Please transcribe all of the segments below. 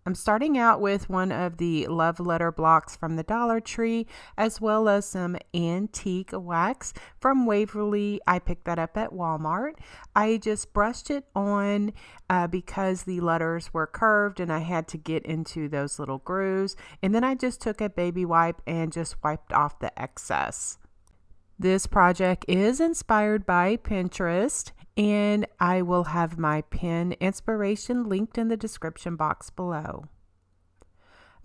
I'm starting out with one of the love letter blocks from the Dollar Tree, as well as some antique wax from Waverly. I picked that up at Walmart. I just brushed it on because the letters were curved and I had to get into those little grooves. And then I just took a baby wipe and just wiped off the excess. This project is inspired by Pinterest, and I will have my pen inspiration linked in the description box below.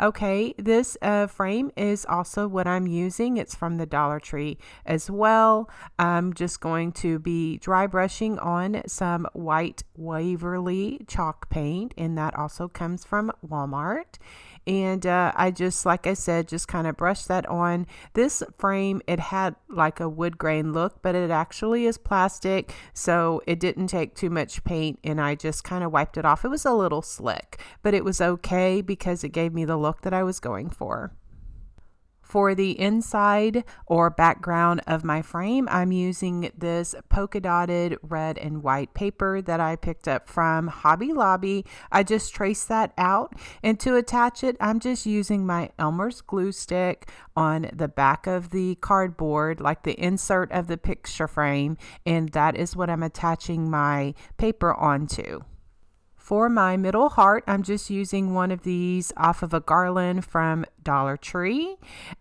Okay, this frame is also what I'm using. It's from the Dollar Tree as well. I'm just going to be dry brushing on some white Waverly chalk paint, and that also comes from Walmart. And I just, like I said, just kind of brushed that on. This frame, it had like a wood grain look, but it actually is plastic, so it didn't take too much paint, and I just kind of wiped it off. It was a little slick, but it was okay because it gave me the look that I was going for. For the inside or background of my frame, I'm using this polka dotted red and white paper that I picked up from Hobby Lobby. I just traced that out, and to attach it, I'm just using my Elmer's glue stick on the back of the cardboard, like the insert of the picture frame, and that is what I'm attaching my paper onto. For my middle heart, I'm just using one of these off of a garland from Dollar Tree.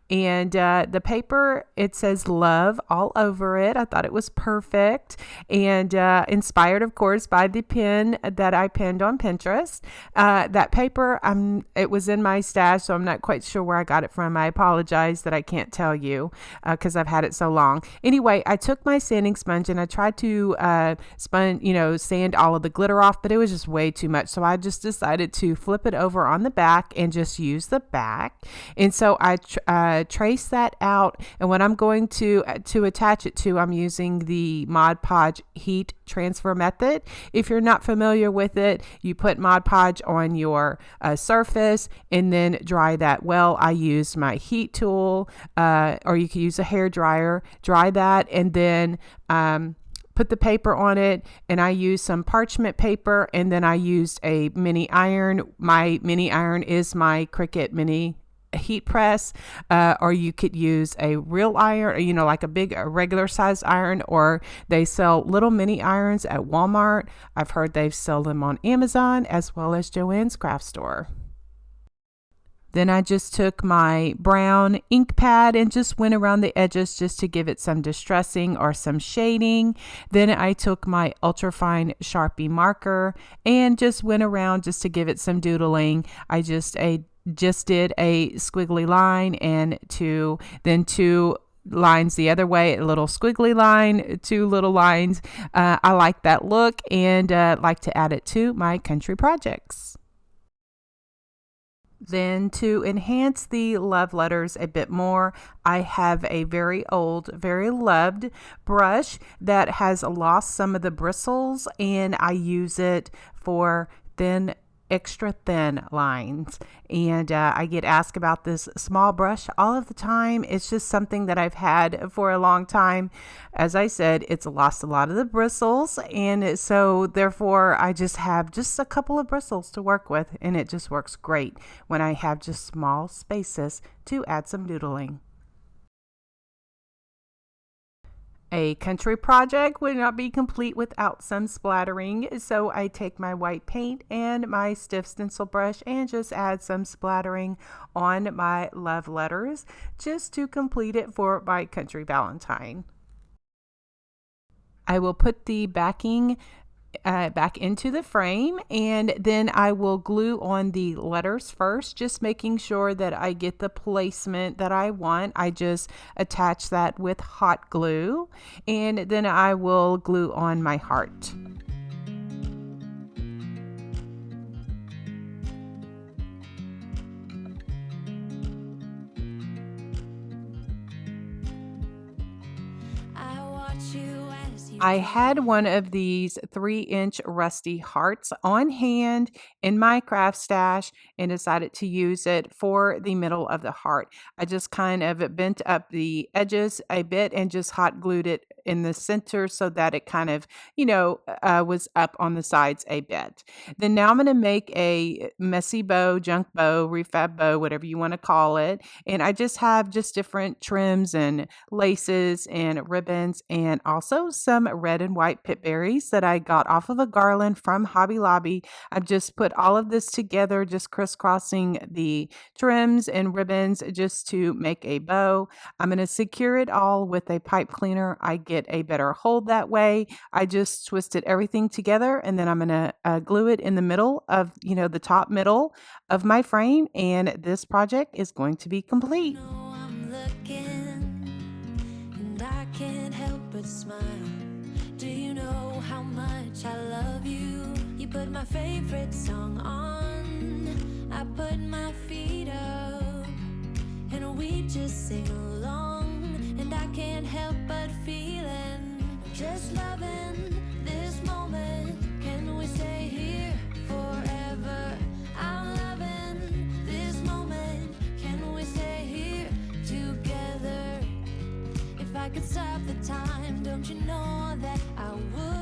And the paper, it says love all over it. I thought it was perfect, and inspired, of course, by the pin that I pinned on Pinterest. That paper, it was in my stash, so I'm not quite sure where I got it from. I apologize that I can't tell you because I've had it so long. Anyway, I took my sanding sponge and I tried to sand all of the glitter off, but it was just way too much. So I just decided to flip it over on the back and just use the back. And so I trace that out, and what I'm going to attach it to, I'm using the Mod Podge heat transfer method. If you're not familiar with it, you put Mod Podge on your surface and then dry that well. I used my heat tool, or you can use a hair dryer, dry that, and then put the paper on it, and I used some parchment paper, and then I used a mini iron. My mini iron is my Cricut mini heat press, or you could use a real iron, like a regular sized iron, or they sell little mini irons at Walmart. I've heard they've sold them on Amazon as well as Joann's craft store. Then I just took my brown ink pad and just went around the edges just to give it some distressing or some shading. Then I took my ultrafine Sharpie marker and just went around just to give it some doodling. I just did a squiggly line and two lines the other way, a little squiggly line, two little lines. I like that look, and like to add it to my country projects. Then to enhance the love letters a bit more, I have a very old, very loved brush that has lost some of the bristles, and I use it for extra thin lines. And I get asked about this small brush all of the time. It's just something that I've had for a long time. As I said, it's lost a lot of the bristles, and so therefore I just have just a couple of bristles to work with, and it just works great when I have just small spaces to add some doodling. A country project would not be complete without some splattering, so I take my white paint and my stiff stencil brush and just add some splattering on my love letters just to complete it for my country Valentine. I will put the backing back into the frame, and then I will glue on the letters first, just making sure that I get the placement that I want. I just attach that with hot glue, and then I will glue on my heart. I watch you I had one of these 3-inch rusty hearts on hand in my craft stash and decided to use it for the middle of the heart. I just kind of bent up the edges a bit and just hot glued it in the center so that it kind of, was up on the sides a bit. Then now I'm going to make a messy bow, junk bow, refab bow, whatever you want to call it. And I just have just different trims and laces and ribbons and also some red and white pip berries that I got off of a garland from Hobby Lobby. I've just put all of this together, just crisscrossing the trims and ribbons just to make a bow. I'm going to secure it all with a pipe cleaner. I get a better hold that way. I just twisted everything together and then I'm going to glue it in the middle of, the top middle of my frame, and this project is going to be complete. I'm looking, and I can't help but smile. Do you know how much I love you? You put my favorite song on, I put my feet up, and we just sing along, and I can't help but feeling, just loving this moment. Can we stay here forever? I'm loving this moment. Can we stay here together? If I could stop the time, don't you know that I would?